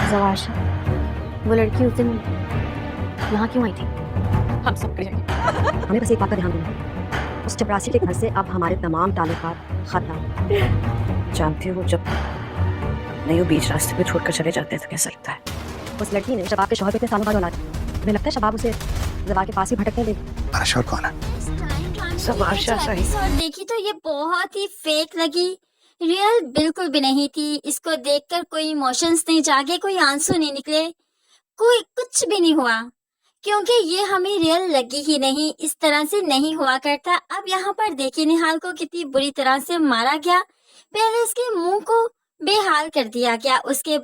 ज़वाशा, वो लड़की उस दिन यहाँ क्यों आई थी? हम सब कर जाएंगे। हमें बस एक बात का ध्यान देना, उस चपरासी के घर से अब हमारे तमाम ताल्लुकात खत्म। जानती हो, जब नहीं वो बीच रास्ते पे छोड़कर चले जाते हैं तो कैसा लगता है। उस लड़की ने शबाब के शौहर को इतने सालों बाद औलाद दी। मुझे लगता है शबाब उसे ज़वार के पास ही भटकने देगी। हमारा शौहर कौन है? ज़वाशा सही। और देखी तो ये बहुत ही फेक लगी, रियल बिल्कुल भी नहीं थी। इसको देखकर कोई इमोशंस नहीं जागे, कोई आंसू नहीं निकले, कोई कुछ भी नहीं हुआ, क्योंकि ये हमें रियल लगी ही नहीं। इस तरह से नहीं हुआ करता। अब यहाँ पर देखिए निहाल को कितनी बुरी तरह से मारा गया। पहले उसके मुंह को बेहाल कर दिया गया, उसके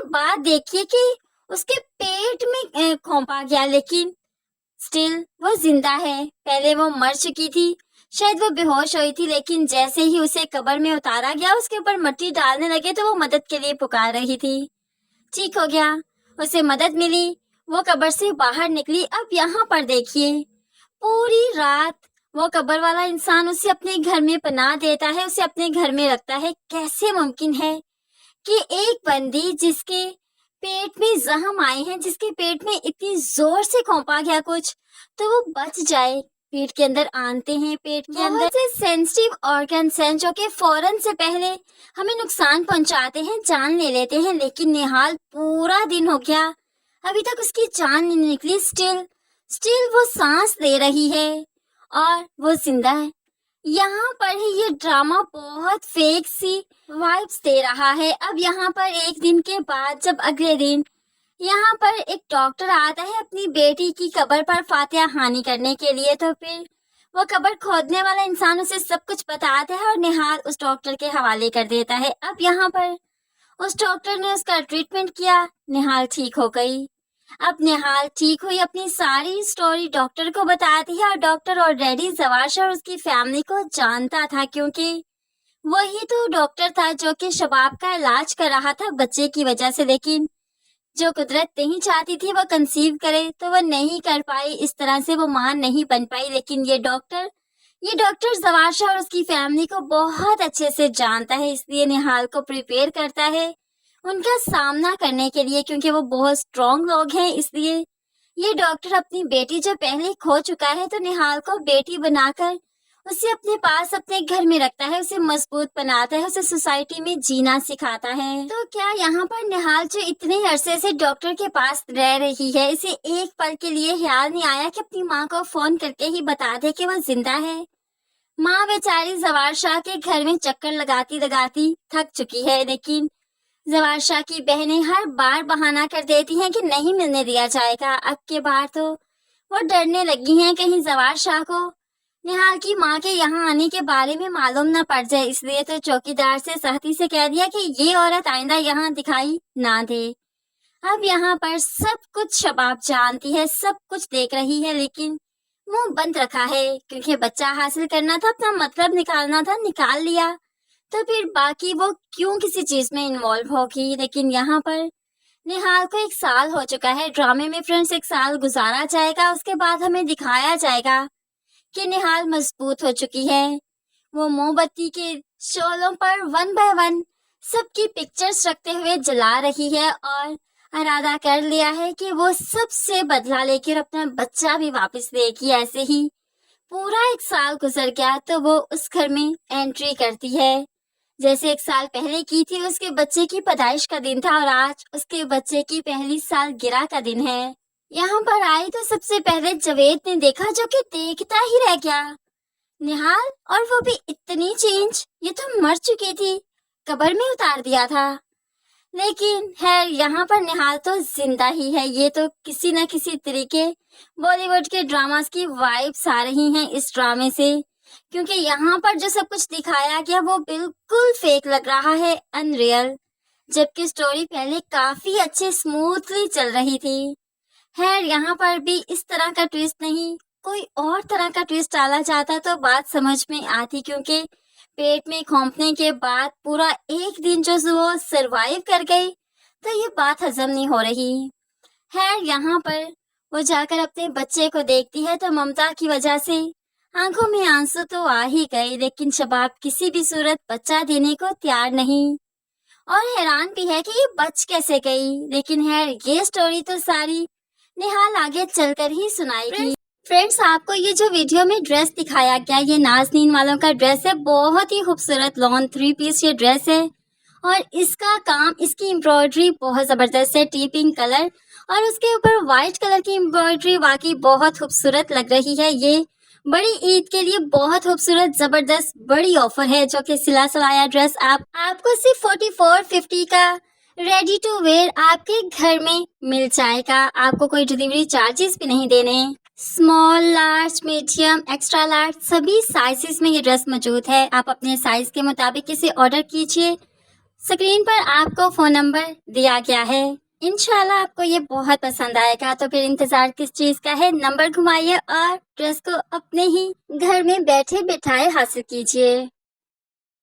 बाद देखिए कि उसके पेट में खोंपा गया, लेकिन स्टिल वो जिंदा है। पहले वो मर चुकी थी, शायद वो बेहोश हुई थी, लेकिन जैसे ही उसे कब्र में उतारा गया, उसके ऊपर मिट्टी डालने लगे तो वो मदद के लिए पुकार रही थी। ठीक हो गया, उसे मदद मिली, वो कब्र से बाहर निकली। अब यहाँ पर देखिए पूरी रात वो कब्र वाला इंसान उसे अपने घर में पनाह देता है, उसे अपने घर में रखता है। कैसे मुमकिन है कि एक बंदी जिसके पेट में जख्म आए हैं, जिसके पेट में इतनी जोर से खोंपा गया कुछ, तो वो बच जाए। पेट के अंदर आनते हैं, पेट के अंदर से सेंसिटिव ऑर्गन्स हैं जो कि फौरन से पहले हमें नुकसान पहुंचाते हैं, जान ले लेते हैं। लेकिन निहाल पूरा दिन हो गया, अभी तक उसकी जान नहीं निकली। स्टिल वो सांस ले रही है और वो जिंदा है। यहाँ पर ही ये ड्रामा बहुत फेक सी वाइब्स दे रहा है। अब यहाँ पर एक दिन के बाद, जब अगले दिन यहाँ पर एक डॉक्टर आता है अपनी बेटी की कब्र पर फातिहा खानी करने के लिए, तो फिर वो कब्र खोदने वाला इंसान उसे सब कुछ बताता है और निहाल उस डॉक्टर के हवाले कर देता है। अब यहाँ पर उस डॉक्टर ने उसका ट्रीटमेंट किया, निहाल ठीक हो गई। अब निहाल ठीक हुई, अपनी सारी स्टोरी डॉक्टर को बताती है और डॉक्टर ऑलरेडी ज़वाशा और उसकी फैमिली को जानता था, क्योंकि वही तो डॉक्टर था जो कि शबाब का इलाज कर रहा था बच्चे की वजह से। लेकिन जो कुदरत नहीं चाहती थी वो कंसीव करे, तो वो नहीं कर पाई, इस तरह से वो मां नहीं बन पाई। लेकिन ये डॉक्टर ज़वाशा और उसकी फैमिली को बहुत अच्छे से जानता है, इसलिए निहाल को प्रिपेयर करता है उनका सामना करने के लिए, क्योंकि वो बहुत स्ट्रॉन्ग लोग हैं। इसलिए ये डॉक्टर अपनी बेटी जो पहले खो चुका है, तो निहाल को बेटी बनाकर उसे अपने पास अपने घर में रखता है, उसे मजबूत बनाता है, उसे सोसाइटी में जीना सिखाता है। तो क्या यहाँ पर निहाल जो इतने अरसे से डॉक्टर के पास रह रही है, इसे एक पल के लिए ख्याल नहीं आया कि अपनी माँ को फोन करके ही बता दे कि वो जिंदा है? माँ बेचारी ज़वाशा के घर में चक्कर लगाती लगाती थक चुकी है, लेकिन ज़वाशा की बहनें हर बार बहाना कर देती हैं कि नहीं मिलने दिया जाएगा। अब के बार तो वो डरने लगी हैं कहीं ज़वाशा को निहाल की माँ के यहाँ आने के बारे में मालूम न पड़ जाए, इसलिए तो चौकीदार से सख्ती से कह दिया कि ये औरत आइंदा यहाँ दिखाई ना दे। अब यहाँ पर सब कुछ शबाब जानती है, सब कुछ देख रही है, लेकिन मुंह बंद रखा है, क्योंकि बच्चा हासिल करना था, अपना मतलब निकालना था, निकाल लिया, तो फिर बाकी वो क्यों किसी चीज में इन्वॉल्व होगी। लेकिन यहाँ पर निहाल को 1 साल हो चुका है ड्रामे में। फ्रेंड्स, 1 साल गुजारा जाएगा, उसके बाद हमें दिखाया जाएगा कि निहाल मजबूत हो चुकी है। वो मोमबत्ती के शोलों पर 1 बाय 1 सबकी पिक्चर्स रखते हुए जला रही है और इरादा कर लिया है कि वो सबसे बदला लेकर अपना बच्चा भी वापस लेगी। ऐसे ही पूरा 1 साल गुजर गया तो वो उस घर में एंट्री करती है, जैसे 1 साल पहले की थी। उसके बच्चे की पैदाइश का दिन था और आज उसके बच्चे की पहली सालगिरह का दिन है। यहाँ पर आई तो सबसे पहले जवेद ने देखा, जो कि देखता ही रह गया। निहाल, और वो भी इतनी चेंज, ये तो मर चुकी थी, कब्र में उतार दिया था। लेकिन है यहाँ पर निहाल तो जिंदा ही है। ये तो किसी न किसी तरीके बॉलीवुड के ड्रामास की वाइब्स आ रही हैं इस ड्रामे से, क्योंकि यहाँ पर जो सब कुछ दिखाया गया वो बिल्कुल फेक लग रहा है, अनरियल, जबकि स्टोरी पहले काफी अच्छे स्मूथली चल रही थी। खैर, यहाँ पर भी इस तरह का ट्विस्ट नहीं, कोई और तरह का ट्विस्ट डाला जाता तो बात समझ में आती, क्योंकि पेट में खोंपने के बाद पूरा एक दिन जो वो सरवाइव कर गई, तो ये बात हजम नहीं हो रही। खैर, यहाँ पर वो जाकर अपने बच्चे को देखती है तो ममता की वजह से आंखों में आंसू तो आ ही गए, लेकिन शबाब किसी भी सूरत बच्चा देने को तैयार नहीं। और हैरान भी है कि ये बच कैसे गई। लेकिन खैर ये स्टोरी तो सारी निहाल आगे चलकर ही सुनाएगी। फ्रेंड्स, आपको ये जो वीडियो में ड्रेस दिखाया गया, ये नाज़नीन वालों का ड्रेस है। बहुत ही खूबसूरत लॉन 3 पीस ये ड्रेस है और इसका काम, इसकी एम्ब्रॉयडरी बहुत ज़बरदस्त है। टी पिंक कलर और उसके ऊपर वाइट कलर की एम्ब्रॉयडरी वाकई बहुत खूबसूरत लग रही है। ये बड़ी ईद के लिए बहुत खूबसूरत ज़बरदस्त बड़ी ऑफर है, जो कि सिला सिलाया ड्रेस आपको सिर्फ 4450 का रेडी टू वेयर आपके घर में मिल जाएगा। आपको कोई डिलीवरी चार्जेस भी नहीं देने। Small, large, medium, extra large सभी साइजेस में ये ड्रेस मौजूद है। आप अपने साइज के मुताबिक इसे ऑर्डर कीजिए। स्क्रीन पर आपको फ़ोन नंबर दिया गया है। इंशाल्लाह आपको ये बहुत पसंद आएगा। तो फिर इंतज़ार किस चीज़ का है, नंबर घुमाइए और ड्रेस को अपने ही घर में बैठे बिठाए हासिल कीजिए।